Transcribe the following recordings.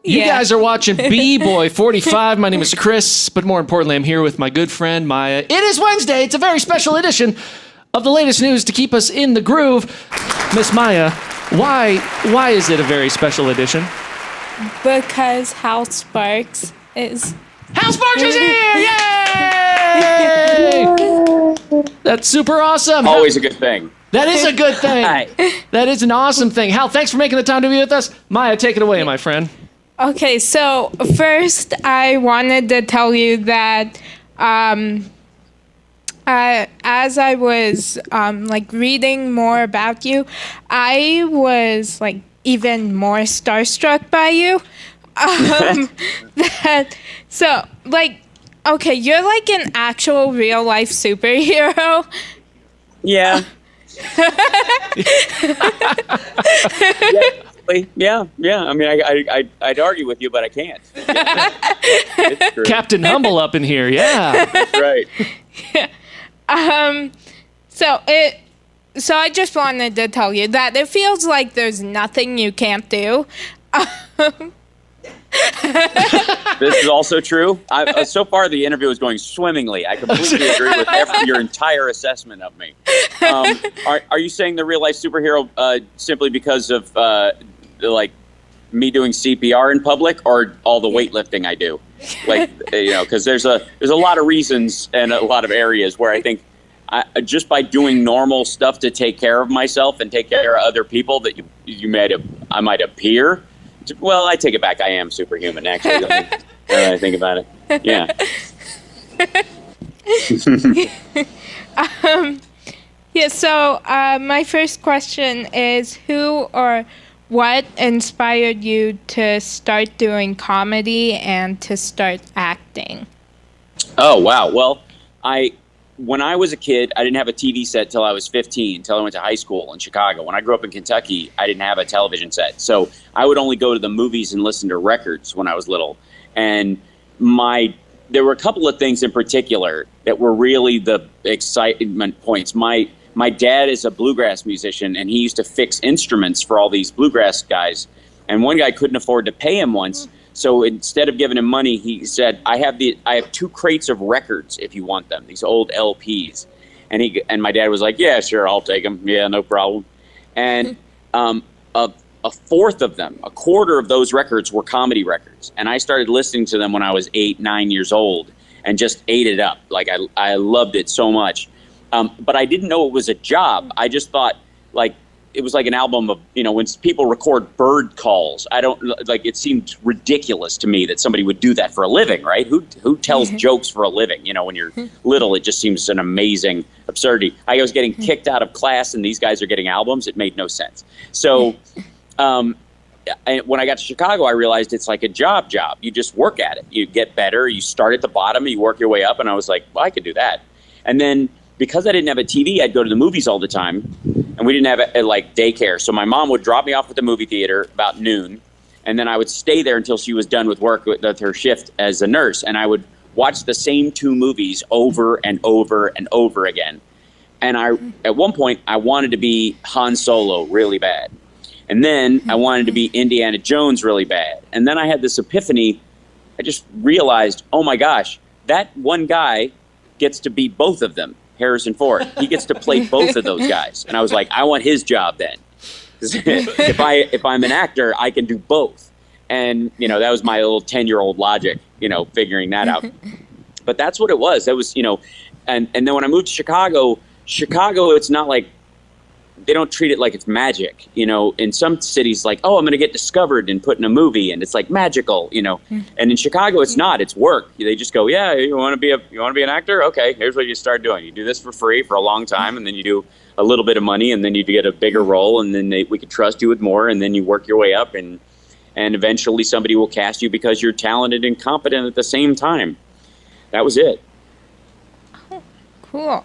You guys are watching B-Boy 45. My name is Chris, but more importantly, I'm here with my good friend Maya. It is Wednesday. It's a very special edition of the latest news to keep us in the groove. Miss Maya, why is it a very special edition? Because Hal Sparks is... Hal Sparks is here! Yay! That's super awesome. Always a good thing. That is a good thing. That is an awesome thing. Hal, thanks for making the time to be with us. Maya, take it away, my friend. Okay, so first I wanted to tell you that as I was reading more about you, I was even more starstruck by you. Okay, you're like an actual real life superhero. Yeah. Yeah. I mean, I'd argue with you, but I can't. Yeah. It's true. Captain Humble up in here, yeah. That's right. So I just wanted to tell you that it feels like there's nothing you can't do. This is also true. So far, the interview is going swimmingly. I completely agree with your entire assessment of me. Are you saying the real life superhero simply because of me doing CPR in public, or all the weightlifting I do? Because there's a lot of reasons and a lot of areas where I think just by doing normal stuff to take care of myself and take care of other people that I might appear. Well, I take it back. I am superhuman, actually. Now that I think about it. Yeah. So my first question is, who or what inspired you to start doing comedy and to start acting? Oh, wow. Well, when I was a kid, I didn't have a TV set till I was 15, till I went to high school in Chicago. When I grew up in Kentucky, I didn't have a television set. So I would only go to the movies and listen to records when I was little. And there were a couple of things in particular that were really the excitement points. My dad is a bluegrass musician, and he used to fix instruments for all these bluegrass guys. And one guy couldn't afford to pay him once. So instead of giving him money, he said, I have 2 crates of records if you want them, these old LPs. And my dad was like, yeah, sure, I'll take them. Yeah, no problem. And a fourth of them, a quarter of those records were comedy records. And I started listening to them when I was 8, 9 years old and just ate it up. I loved it so much. But I didn't know it was a job. I just thought it was like an album of, when people record bird calls. It seemed ridiculous to me that somebody would do that for a living, right? Who tells jokes for a living? When you're little, it just seems an amazing absurdity. I was getting kicked out of class and these guys are getting albums. It made no sense. So when I got to Chicago, I realized it's like a job. You just work at it. You get better. You start at the bottom and you work your way up. And I was like, well, I could do that. And then because I didn't have a TV, I'd go to the movies all the time. And we didn't have daycare. So my mom would drop me off at the movie theater about noon. And then I would stay there until she was done with work with her shift as a nurse. And I would watch the same 2 movies over and over and over again. And at one point, I wanted to be Han Solo really bad. And then I wanted to be Indiana Jones really bad. And then I had this epiphany. I just realized, oh my gosh, that one guy gets to be both of them. Harrison Ford. He gets to play both of those guys. And I was like, I want his job then. If I'm an actor, I can do both. And, that was my little 10-year-old logic, figuring that out. But that's what it was. That was, and then when I moved to Chicago, it's not like, they don't treat it like it's magic. In some cities, I'm going to get discovered and put in a movie, and it's like magical, And in Chicago, it's not. It's work. They just go, yeah, you want to be an actor? Okay, here's what you start doing. You do this for free for a long time, and then you do a little bit of money, and then you get a bigger role, and then we can trust you with more, and then you work your way up, and eventually somebody will cast you because you're talented and competent at the same time. That was it. Oh, cool.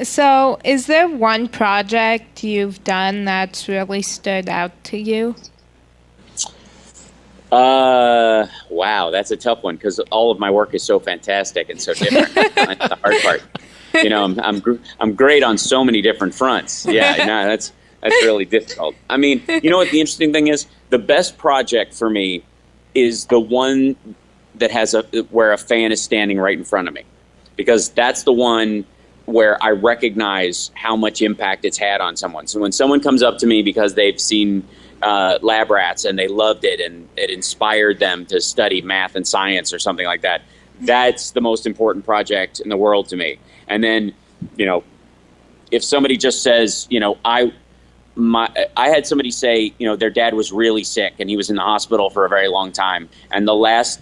So is there one project you've done that's really stood out to you? Wow, that's a tough one because all of my work is so fantastic and so different. That's the hard part. I'm great on so many different fronts. Yeah, no, That's really difficult. I mean, you know what the interesting thing is? The best project for me is the one that has where a fan is standing right in front of me, because that's the one where I recognize how much impact it's had on someone. So when someone comes up to me because they've seen Lab Rats and they loved it and it inspired them to study math and science or something like that, that's the most important project in the world to me. And then, you know, if somebody just says, you know, I had somebody say, you know, their dad was really sick and he was in the hospital for a very long time, and the last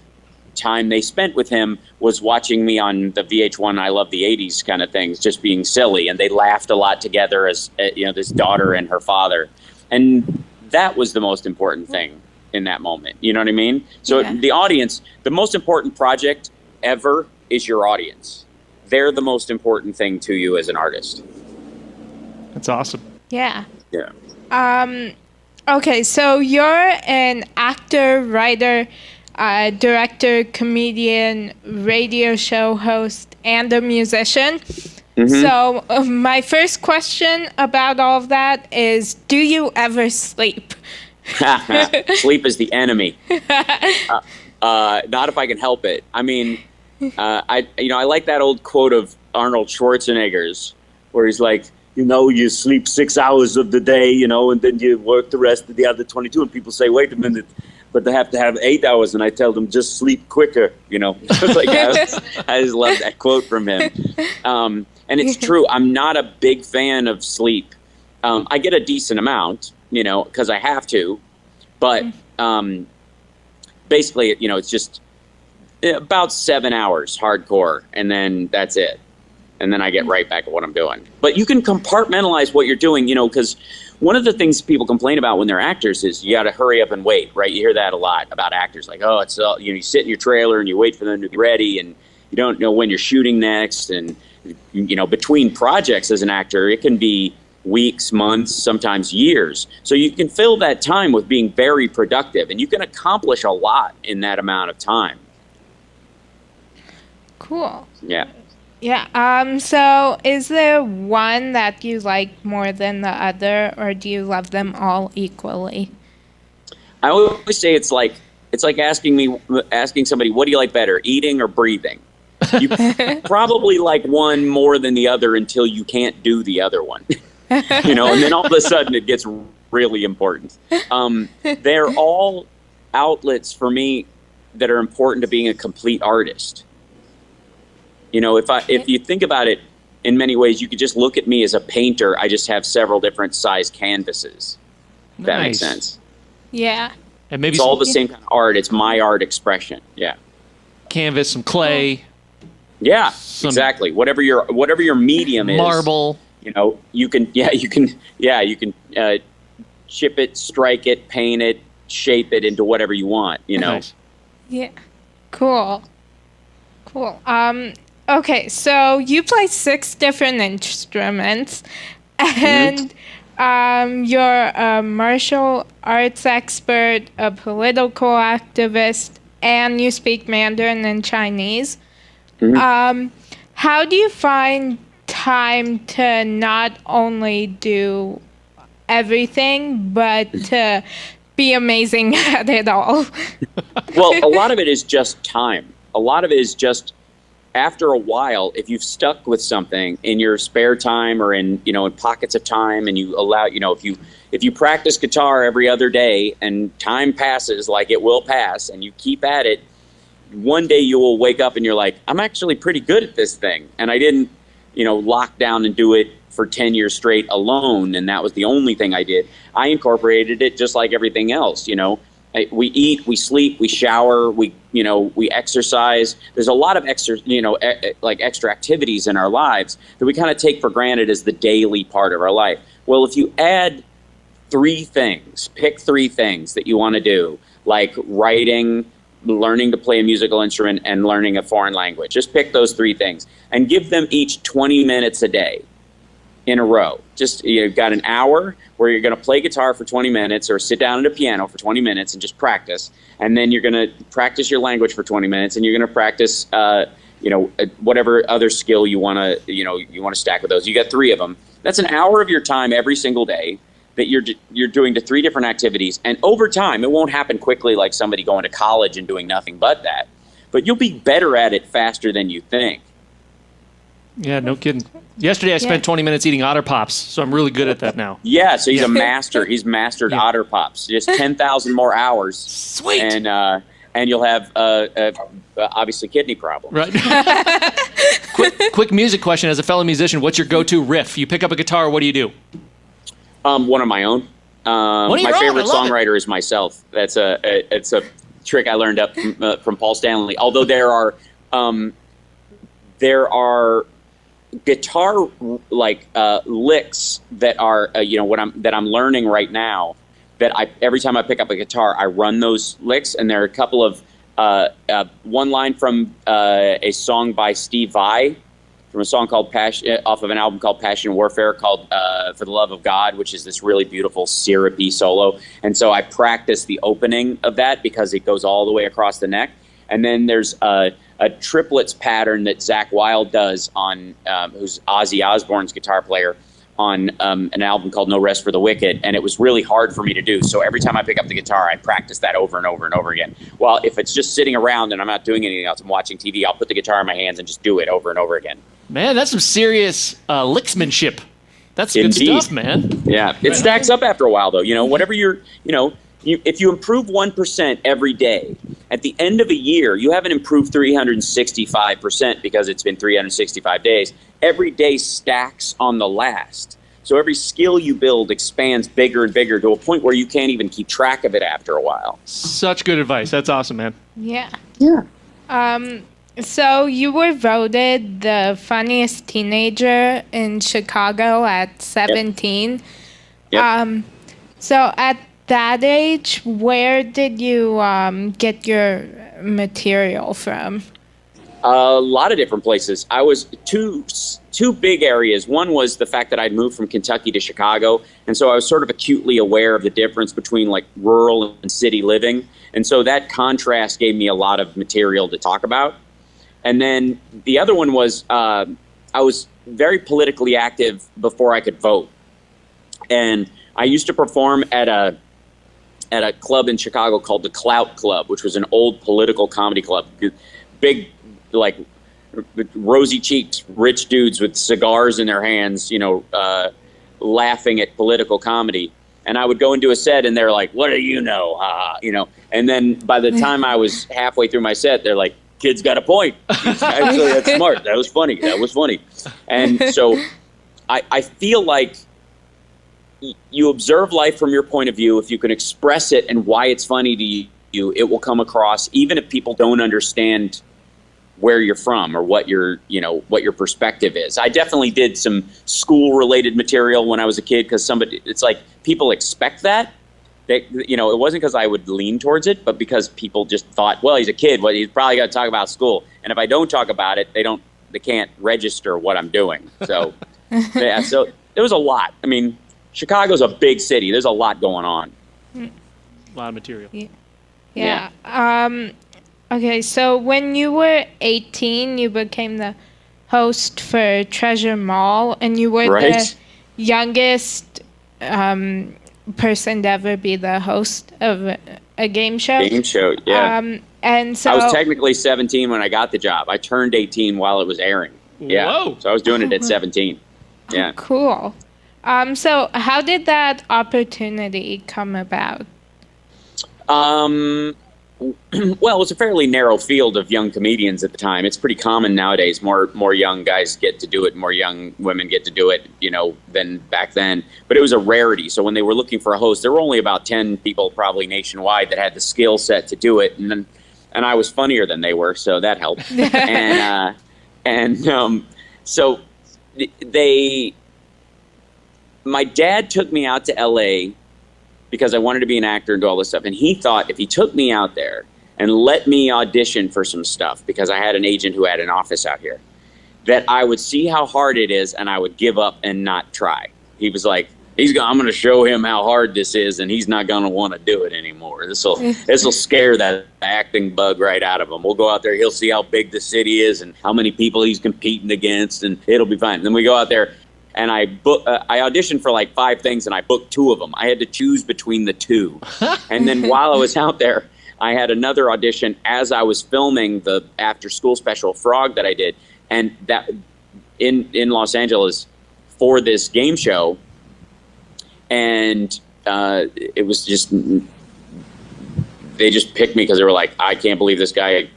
time they spent with him was watching me on the VH1 I Love the 80s kind of things, just being silly, and they laughed a lot together as, you know, this daughter and her father, and that was the most important thing in that moment. You know what I mean? So the audience, the most important project ever is your audience. They're the most important thing to you as an artist. That's awesome. Yeah. Yeah. Okay, so you're an actor, writer, director, comedian, radio show host, and a musician. Mm-hmm. So my first question about all of that is, do you ever sleep? Sleep is the enemy. Not if I can help it. I mean, I like that old quote of Arnold Schwarzenegger's, where he's like, you know, you sleep 6 hours of the day, you know, and then you work the rest of the other 22. And people say, wait a minute, but they have to have 8 hours. And I tell them, just sleep quicker, you know. Like, I just love that quote from him. And it's true. I'm not a big fan of sleep. I get a decent amount, you know, because I have to. But basically, you know, it's just about 7 hours hardcore. And then that's it. And then I get right back at what I'm doing. But you can compartmentalize what you're doing, you know, because one of the things people complain about when they're actors is you got to hurry up and wait, right? You hear that a lot about actors, like, oh, it's you know, you sit in your trailer and you wait for them to be ready, and you don't know when you're shooting next. And you know, between projects as an actor, it can be weeks, months, sometimes years. So you can fill that time with being very productive, and you can accomplish a lot in that amount of time. Cool. Yeah. Yeah. So is there one that you like more than the other, or do you love them all equally? I always say it's like asking somebody, what do you like better, eating or breathing? You probably like one more than the other until you can't do the other one. You know, and then all of a sudden it gets really important. They're all outlets for me that are important to being a complete artist. You know, if you think about it in many ways, you could just look at me as a painter. I just have several different size canvases. If that makes sense. Yeah. And maybe it's all the same kind of art. It's my art expression. Yeah. Canvas, some clay. Yeah, exactly. Whatever your medium is. Marble. You know, you can chip it, strike it, paint it, shape it into whatever you want, you know. Nice. Yeah. Cool. Okay, so you play 6 different instruments, and you're a martial arts expert, a political activist, and you speak Mandarin and Chinese. Mm-hmm. How do you find time to not only do everything, but to be amazing at it all? Well, a lot of it is just time. A lot of it is just, after a while, if you've stuck with something in your spare time or in pockets of time, and you allow, if you practice guitar every other day and time passes like it will pass, and you keep at it, one day you will wake up and you're like, I'm actually pretty good at this thing. And I didn't, lock down and do it for 10 years straight alone, and that was the only thing I did. I incorporated it just like everything else, We eat, we sleep, we shower, we exercise. There's a lot of extra activities in our lives that we kind of take for granted as the daily part of our life. Well, if you add 3 things, pick 3 things that you want to do, like writing, learning to play a musical instrument, and learning a foreign language. Just pick those 3 things and give them each 20 minutes a day in a row. Just, you've got an hour where you're going to play guitar for 20 minutes or sit down at a piano for 20 minutes and just practice. And then you're going to practice your language for 20 minutes, and you're going to practice, whatever other skill you want to, you want to stack with those. You got 3 of them. That's an hour of your time every single day. that you're doing to 3 different activities. And over time, it won't happen quickly like somebody going to college and doing nothing but that. But you'll be better at it faster than you think. Yeah, no kidding. Yesterday I spent 20 minutes eating Otter Pops, so I'm really good at that now. Yeah, so he's a master. He's mastered Otter Pops. Just 10,000 more hours. Sweet. And you'll have obviously kidney problems. Right. quick music question. As a fellow musician, what's your go-to riff? You pick up a guitar, what do you do? One of my own. My favorite songwriter is myself. It's a trick I learned up from Paul Stanley. Although there are guitar licks that are that I'm learning right now. That every time I pick up a guitar, I run those licks, and there are a couple of one line from a song by Steve Vai, from a song called Passion, off of an album called Passion and Warfare, called For the Love of God, which is this really beautiful syrupy solo. And so I practice the opening of that because it goes all the way across the neck. And then there's a triplets pattern that Zakk Wylde does on, who's Ozzy Osbourne's guitar player, on an album called No Rest for the Wicked, and it was really hard for me to do. So every time I pick up the guitar, I practice that over and over and over again. Well, if it's just sitting around and I'm not doing anything else, I'm watching TV, I'll put the guitar in my hands and just do it over and over again. Man, that's some serious licksmanship. That's good stuff, man. Yeah, it stacks up after a while, though. Whatever if you improve 1% every day, at the end of a year, you haven't improved 365% because it's been 365 days. Every day stacks on the last. So every skill you build expands bigger and bigger to a point where you can't even keep track of it after a while. Such good advice. That's awesome, man. Yeah. Yeah. So you were voted the funniest teenager in Chicago at 17. Yep. So at that age, where did you get your material from? A lot of different places. I was two big areas. One was the fact that I'd moved from Kentucky to Chicago, and so I was sort of acutely aware of the difference between like rural and city living. And so that contrast gave me a lot of material to talk about. And then the other one was I was very politically active before I could vote. And I used to perform at a club in Chicago called the Clout Club, which was an old political comedy club. Big, like, rosy cheeked, rich dudes with cigars in their hands, laughing at political comedy. And I would go and do a set, and they're like, "What do you know?" And then by the time I was halfway through my set, they're like, "Kid's got a point. Actually, that's smart. That was funny. That was funny." And so I feel like you observe life from your point of view. If you can express it and why it's funny to you, it will come across, even if people don't understand where you're from or what your perspective is. I definitely did some school-related material when I was a kid because it's like people expect that. It wasn't because I would lean towards it, but because people just thought, well, he's a kid, well, he's probably got to talk about school. And if I don't talk about it, they can't register what I'm doing. So, yeah, so there was a lot. I mean, Chicago's a big city. There's a lot going on. A lot of material. Yeah. Okay, so when you were 18, you became the host for Treasure Mall, and you were the youngest person to ever be the host of a game show. Game show, yeah. And so I was technically 17 when I got the job. I turned 18 while it was airing. Yeah. Whoa. So I was doing it at 17. Yeah. Cool. So how did that opportunity come about? Well, it's a fairly narrow field of young comedians at the time. It's pretty common nowadays. More young guys get to do it, more young women get to do it, than back then. But it was a rarity. So when they were looking for a host, there were only about 10 people probably nationwide that had the skill set to do it. And I was funnier than they were, so that helped. So my dad took me out to LA because I wanted to be an actor and do all this stuff. And he thought if he took me out there and let me audition for some stuff, because I had an agent who had an office out here, that I would see how hard it is and I would give up and not try. He was like, I'm going to show him how hard this is, and he's not going to want to do it anymore. This will scare that acting bug right out of him. We'll go out there, he'll see how big the city is and how many people he's competing against, and it'll be fine. Then we go out there, and I auditioned for like 5 things, and I booked 2 of them. I had to choose between the 2. And then while I was out there, I had another audition as I was filming the after school special Frog that I did, and that in Los Angeles for this game show. And it was just, they just picked me because they were like, I can't believe this guy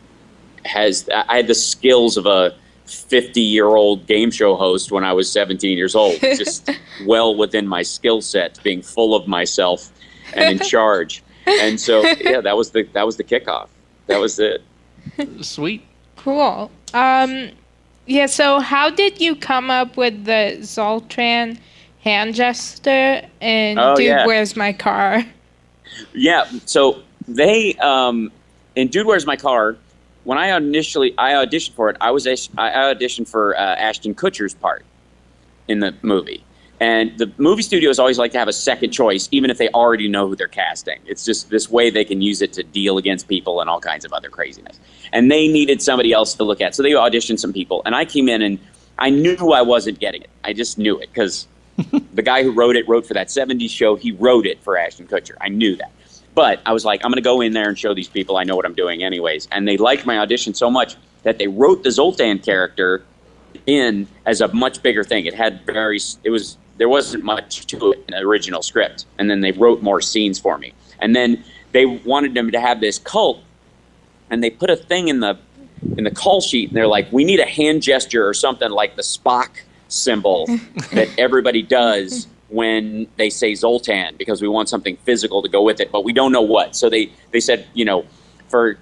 I had the skills of a 50-year-old game show host when I was 17 years old. Just well within my skill set, being full of myself and in charge. And so, yeah, that was the kickoff. That was it. Sweet. Cool. Yeah, so how did you come up with the Zoltan hand gesture and Where's My Car? Yeah, so they, in Dude, Where's My Car, when I auditioned for it, I auditioned for Ashton Kutcher's part in the movie. And the movie studios always like to have a second choice, even if they already know who they're casting. It's just this way they can use it to deal against people and all kinds of other craziness. And they needed somebody else to look at. So they auditioned some people. And I came in and I knew I wasn't getting it. I just knew it because the guy who wrote for that 70s show, he wrote it for Ashton Kutcher. I knew that. But I was like, I'm going to go in there and show these people I know what I'm doing anyways. And they liked my audition so much that they wrote the Zoltan character in as a much bigger thing. There wasn't much to it in the original script. And then they wrote more scenes for me. And then they wanted them to have this cult, and they put a thing in the call sheet, and they're like, we need a hand gesture or something like the Spock symbol that everybody does when they say Zoltan, because we want something physical to go with it, but we don't know what. So they said, whoever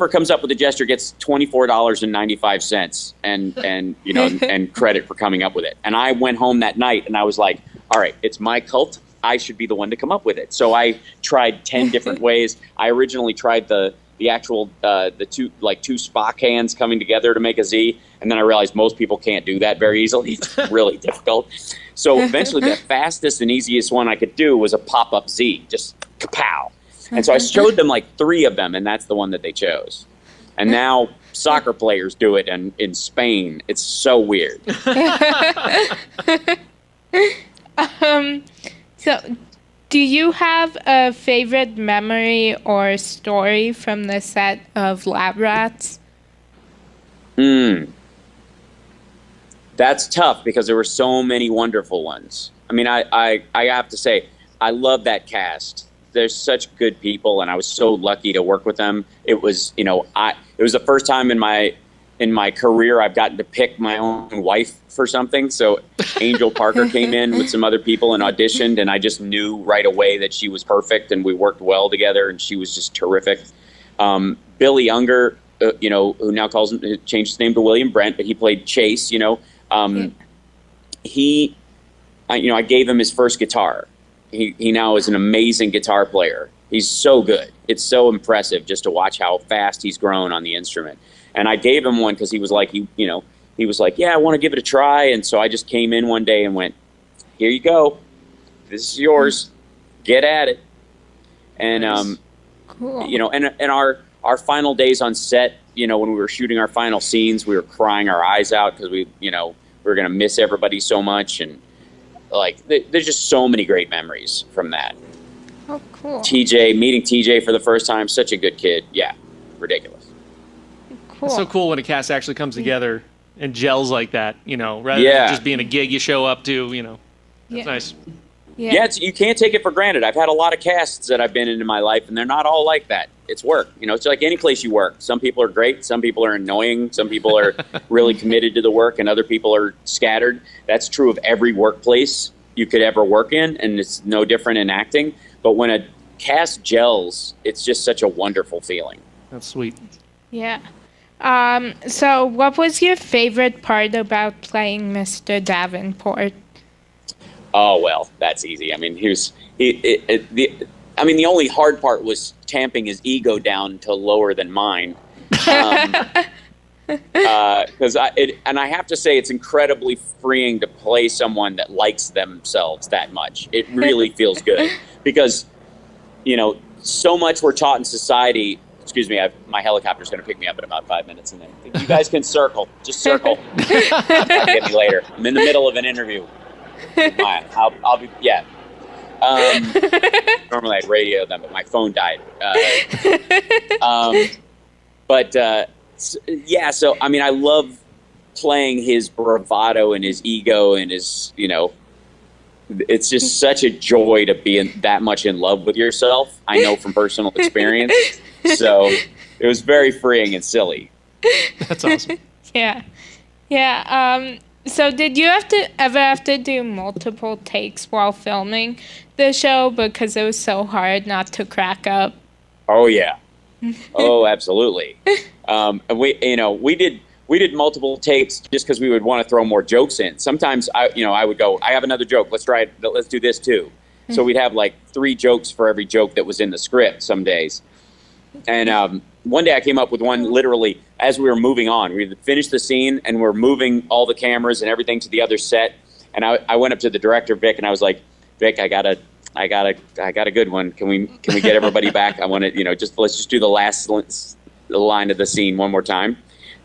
comes up with the gesture gets $24.95 and credit for coming up with it. And I went home that night and I was like, all right, it's my cult. I should be the one to come up with it. So I tried 10 different ways. I originally tried the actual two Spock hands coming together to make a Z, and then I realized most people can't do that very easily. It's really difficult. So eventually the fastest and easiest one I could do was a pop-up Z, just kapow. And so I showed them like 3 of them, and that's the one that they chose. And now soccer players do it in Spain. It's so weird. So do you have a favorite memory or story from the set of Lab Rats? That's tough because there were so many wonderful ones. I mean, I have to say, I love that cast. They're such good people, and I was so lucky to work with them. It was, it was the first time in my career I've gotten to pick my own wife for something. So Angel Parker came in with some other people and auditioned, and I just knew right away that she was perfect, and we worked well together, and she was just terrific. Billy Unger, who now changed his name to William Brent, but he played Chase. I gave him his first guitar. He now is an amazing guitar player. He's so good. It's so impressive just to watch how fast he's grown on the instrument. And I gave him one because he was like, he was like, yeah, I want to give it a try. And so I just came in one day and went, here you go. This is yours. Get at it. And, nice. Cool. And our final days on set, when we were shooting our final scenes, we were crying our eyes out because we were going to miss everybody so much. And there's just so many great memories from that. Oh, cool. Meeting TJ for the first time, such a good kid. Yeah, ridiculous. Cool. It's so cool when a cast actually comes together and gels like that, rather than just being a gig you show up to, That's nice. Yeah, you can't take it for granted. I've had a lot of casts that I've been in my life, and they're not all like that. It's work. It's like any place you work. Some people are great. Some people are annoying. Some people are really committed to the work, and other people are scattered. That's true of every workplace you could ever work in, and it's no different in acting. But when a cast gels, it's just such a wonderful feeling. That's sweet. Yeah. So what was your favorite part about playing Mr. Davenport? Oh, well, that's easy. I mean, the only hard part was tamping his ego down to lower than mine. Because I have to say, it's incredibly freeing to play someone that likes themselves that much. It really feels good because, so much we're taught in society excuse me, my helicopter's going to pick me up in about 5 minutes, and then you guys can circle. Just circle. I'll get me later. I'm in the middle of an interview. I'll be, yeah. Normally I'd radio them, but my phone died. Yeah, so, I mean, I love playing his bravado and his ego and his, it's just such a joy to be that much in love with yourself. I know from personal experience. So it was very freeing and silly. That's awesome. Yeah. Yeah. So did you ever have to do multiple takes while filming the show because it was so hard not to crack up? Oh, yeah. Oh, absolutely. We did multiple takes just because we would want to throw more jokes in. Sometimes I would go, I have another joke. Let's try it. Let's do this too. So we'd have like 3 jokes for every joke that was in the script some days. And one day I came up with one literally as we were moving on. We finished the scene and we're moving all the cameras and everything to the other set. And I went up to the director, Vic, and I was like, Vic, I got a good one. Can we get everybody back? I want to, let's just do the last line of the scene one more time.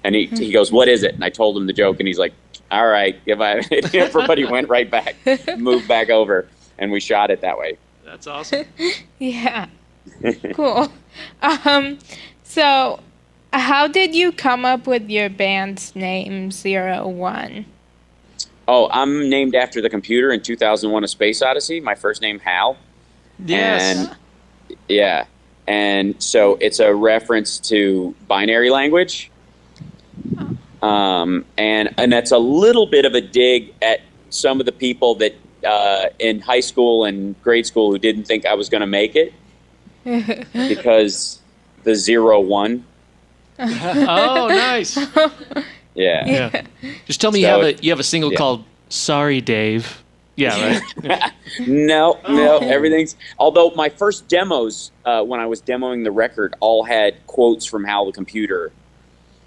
And he goes, what is it? And I told him the joke, and he's like, all right. Everybody went right back, moved back over, and we shot it that way. That's awesome. Yeah. Cool. So how did you come up with your band's name, 01? Oh, I'm named after the computer in 2001: A Space Odyssey. My first name, Hal. Yes. And, yeah. And so it's a reference to binary language. And that's a little bit of a dig at some of the people that in high school and grade school who didn't think I was going to make it because the 01. Oh, nice. Yeah. Just tell me you have a single called "Sorry, Dave." Yeah, right. No, everything's. Although my first demos, when I was demoing the record, all had quotes from Hal the Computer.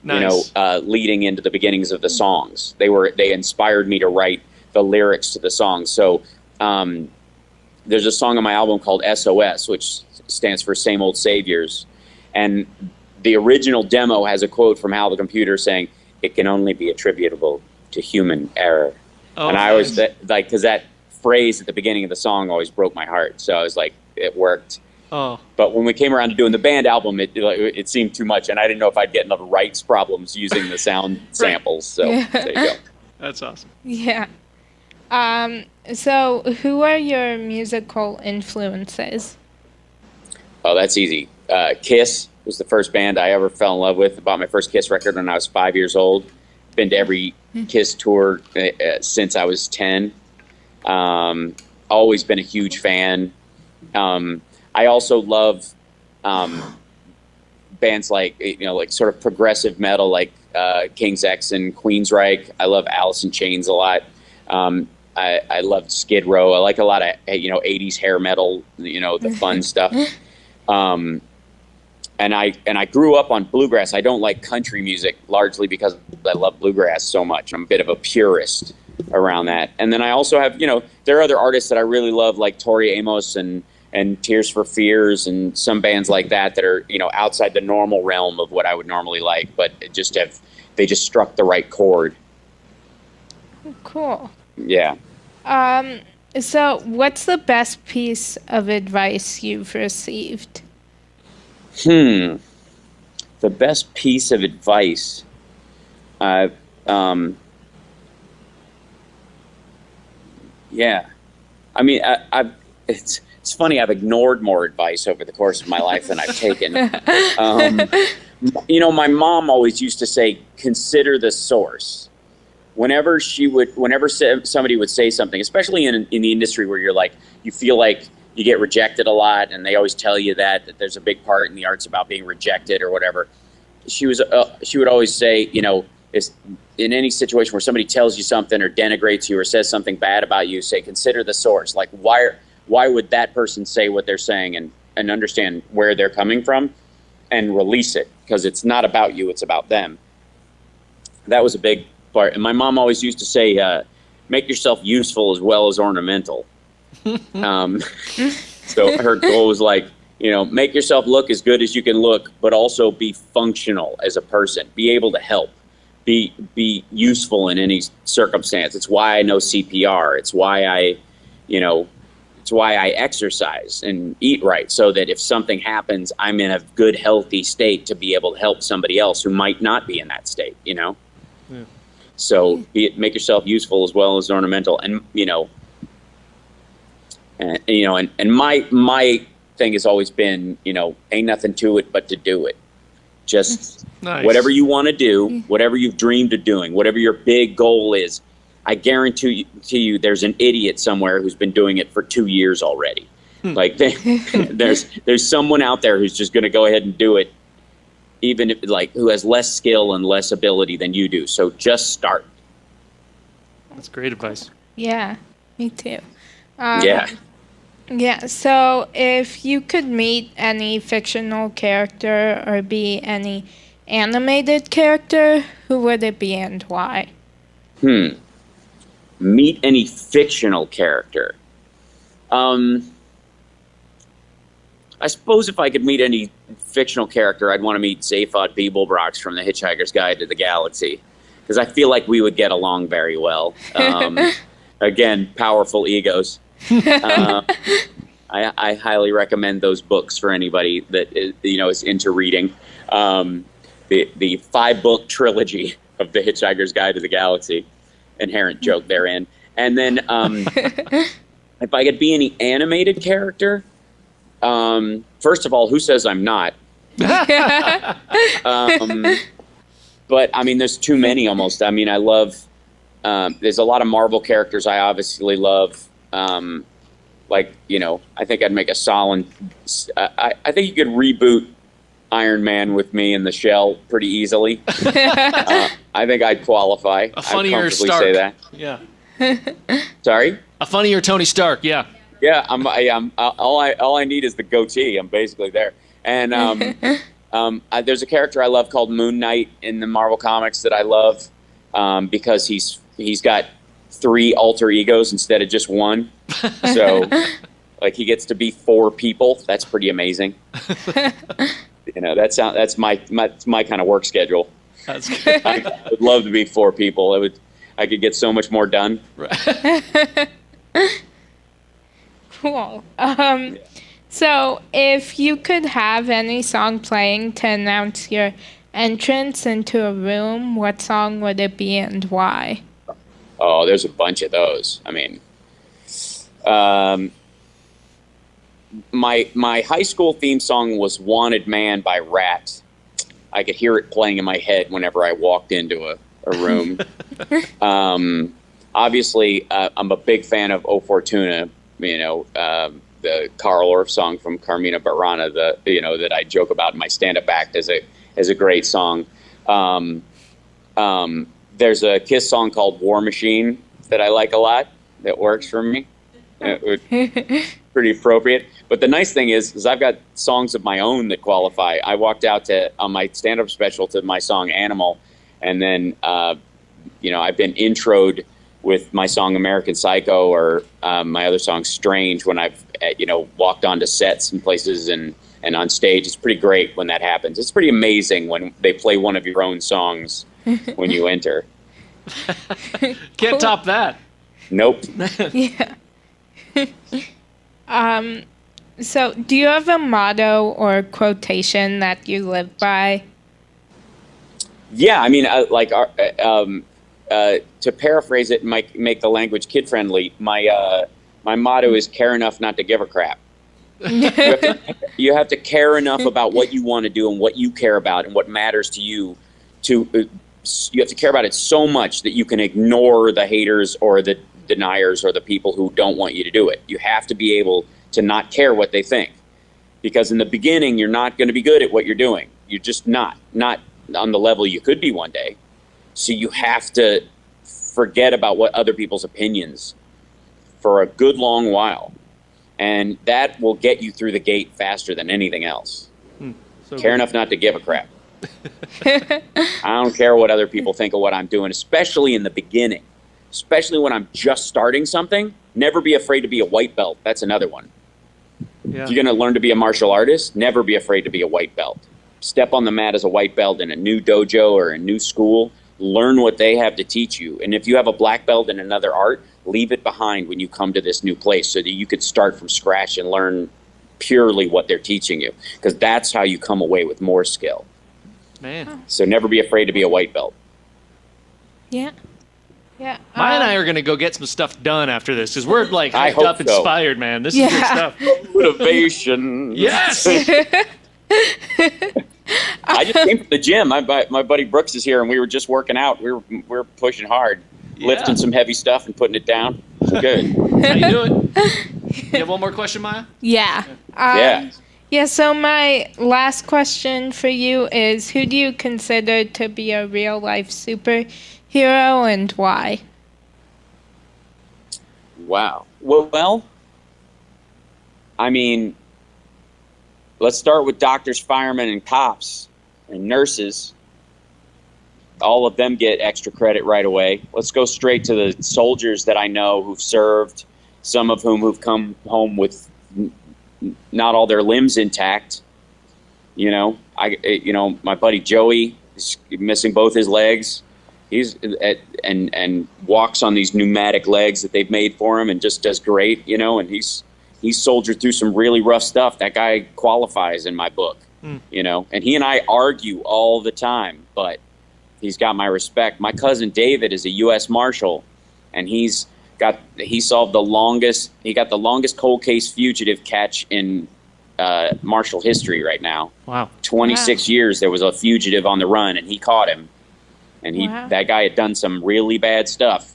Nice. Leading into the beginnings of the songs. They inspired me to write the lyrics to the songs. So there's a song on my album called SOS, which stands for Same Old Saviors. And the original demo has a quote from Hal the Computer saying, "It can only be attributable to human error." Oh, and I always, because that phrase at the beginning of the song always broke my heart. So I was like, it worked. Oh. But when we came around to doing the band album, it seemed too much, and I didn't know if I'd get enough rights problems using the sound samples. So there you go. That's awesome. Yeah. So who are your musical influences? Oh, that's easy. Kiss was the first band I ever fell in love with. I bought my first Kiss record when I was 5 years old. Been to every Kiss tour since I was 10. Always been a huge fan. I also love bands like sort of progressive metal, like King's X and Queensryche. I love Alice in Chains a lot. I love Skid Row. I like a lot of 80s hair metal, the fun stuff. And I grew up on bluegrass. I don't like country music largely because I love bluegrass so much. I'm a bit of a purist around that. And then I also have, there are other artists that I really love, like Tori Amos and Tears for Fears and some bands like that are, outside the normal realm of what I would normally like, but they just struck the right chord. Cool. Yeah. So what's the best piece of advice you've received? The best piece of advice. Yeah. I mean, it's funny, I've ignored more advice over the course of my life than I've taken. My mom always used to say, consider the source. Whenever somebody would say something, especially in the industry where you feel like you get rejected a lot, and they always tell you that there's a big part in the arts about being rejected or whatever. She would always say, in any situation where somebody tells you something or denigrates you or says something bad about you, say, consider the source. Like, why would that person say what they're saying, and understand where they're coming from and release it, because it's not about you, it's about them. That was a big part. And my mom always used to say, make yourself useful as well as ornamental. So her goal was like, make yourself look as good as you can look, but also be functional as a person. Be able to help. Be useful in any circumstance. It's why I know CPR. It's why I exercise and eat right, so that if something happens, I'm in a good, healthy state to be able to help somebody else who might not be in that state. Yeah. So make yourself useful as well as ornamental, and my thing has always been, ain't nothing to it but to do it. Just nice. Whatever you want to do, whatever you've dreamed of doing, whatever your big goal is, I guarantee you there's an idiot somewhere who's been doing it for 2 years already. Like there's someone out there who's just going to go ahead and do it, even if who has less skill and less ability than you do. So just start. That's great advice. Yeah, me too. Yeah. Yeah, so if you could meet any fictional character or be any animated character, who would it be and why? Meet any fictional character. I suppose if I could meet any fictional character, I'd want to meet Zaphod Beeblebrox from The Hitchhiker's Guide to the Galaxy, because I feel like we would get along very well. Again, powerful egos. I highly recommend those books for anybody that is into reading. The 5-book trilogy of The Hitchhiker's Guide to the Galaxy, inherent joke therein. And then if I could be any animated character, first of all, who says I'm not? But I mean, there's too many almost. I mean, I love. There's a lot of Marvel characters I obviously love. I think I'd make a solid. I think you could reboot Iron Man with me in the shell pretty easily. I think I'd qualify. A funnier I'd comfortably Stark. say that. Yeah. Sorry. A funnier Tony Stark. Yeah. Yeah. All I need is the goatee. I'm basically there. And there's a character I love called Moon Knight in the Marvel comics that I love because he's got 3 alter egos instead of just one. So he gets to be 4 people. That's pretty amazing. That's my kind of work schedule. That's good. I would love to be 4 people. I could get so much more done. Right. Cool. So if you could have any song playing to announce your entrance into a room, what song would it be and why? Oh, there's a bunch of those. I mean, my high school theme song was "Wanted Man" by Rat. I could hear it playing in my head whenever I walked into a room. Obviously, I'm a big fan of O Fortuna. The Carl Orff song from Carmina Burana. That I joke about in my stand-up act as a great song. There's a Kiss song called War Machine that I like a lot, that works for me. Pretty appropriate. But the nice thing is I've got songs of my own that qualify. I walked out on my stand-up special to my song Animal, and then, I've been introed with my song American Psycho or my other song Strange when I've, walked onto sets and places and on stage. It's pretty great when that happens. It's pretty amazing when they play one of your own songs when you enter. Can't top that. Nope. Yeah. So do you have a motto or quotation that you live by? Yeah, I mean, to paraphrase it and make the language kid-friendly, my motto is care enough not to give a crap. You have to care enough about what you want to do and what you care about and what matters to you. You have to care about it so much that you can ignore the haters or the deniers or the people who don't want you to do it. You have to be able to not care what they think, because in the beginning you're not going to be good at what you're doing. You're just not on the level you could be one day. So you have to forget about what other people's opinions for a good long while. And that will get you through the gate faster than anything else. Care enough not to give a crap. I don't care what other people think of what I'm doing, especially in the beginning. Especially when I'm just starting something. Never be afraid to be a white belt. That's another one. Yeah. If you're going to learn to be a martial artist, never be afraid to be a white belt. Step on the mat as a white belt in a new dojo or a new school. Learn what they have to teach you. And if you have a black belt in another art, leave it behind when you come to this new place so that you could start from scratch and learn purely what they're teaching you. Because that's how you come away with more skill. Man. So never be afraid to be a white belt. Yeah. Yeah. Maya and I are going to go get some stuff done after this because we're like I hyped hope up, so. inspired, man. This is good stuff. Motivation. Yes. I just came from the gym. My buddy Brooks is here, and we were just working out. We're pushing hard, lifting some heavy stuff and putting it down. It's good. How you doing? You have one more question, Maya? Yeah. Yeah. Yeah, so my last question for you is, who do you consider to be a real-life superhero and why? Wow. Well, I mean, let's start with doctors, firemen, and cops and nurses. All of them get extra credit right away. Let's go straight to the soldiers that I know who've served, some of whom who've come home with not all their limbs intact. My buddy Joey is missing both his legs. He's and walks on these pneumatic legs that they've made for him and just does great, and he's soldiered through some really rough stuff. That guy qualifies in my book, and he and I argue all the time, but he's got my respect. My cousin David is a U.S. Marshal, and he got the longest cold case fugitive catch in Marshal history right now. Wow. 26 years there was a fugitive on the run, and he caught him. And that guy had done some really bad stuff,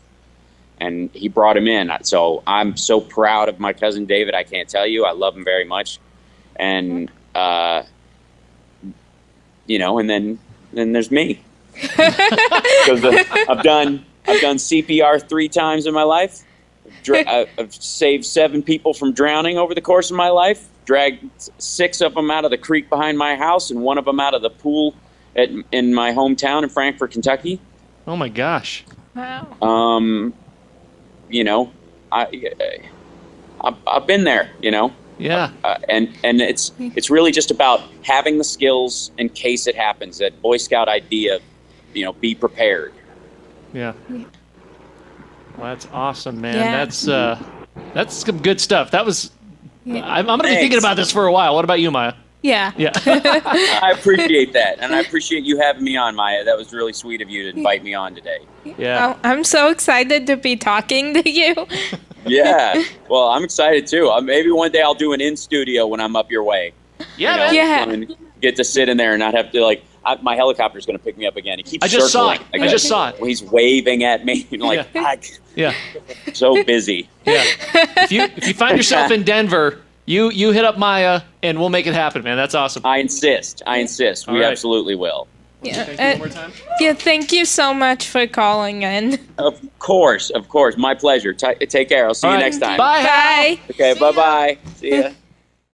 and he brought him in. So I'm so proud of my cousin David. I can't tell you. I love him very much. And, and then there's me. Because I've done CPR 3 times in my life. I've saved 7 people from drowning over the course of my life. Dragged 6 of them out of the creek behind my house and 1 of them out of the pool in my hometown in Frankfort, Kentucky. Oh my gosh. Wow. I've been there, Yeah. and it's really just about having the skills in case it happens. That Boy Scout idea, be prepared. Yeah. Well, that's awesome, man. Yeah. That's some good stuff. That was. Yeah. I'm going to be thinking about this for a while. What about you, Maya? Yeah. Yeah. I appreciate that, and I appreciate you having me on, Maya. That was really sweet of you to invite me on today. Yeah. Oh, I'm so excited to be talking to you. Yeah. Well, I'm excited too. Maybe one day I'll do an in studio when I'm up your way. Yeah, man. Yeah. And get to sit in there and not have to my helicopter's going to pick me up again. He keeps I just saw circling. it. I just saw it. He's waving at me. Yeah. So busy. Yeah. If you find yourself in Denver, you hit up Maya and we'll make it happen, man. That's awesome. I insist. All We right. absolutely will. Yeah. Thank you one more time. Yeah, thank you so much for calling in. Of course. My pleasure. Take care. I'll see you All right. next time. Bye. Bye. Okay, bye-bye. See ya.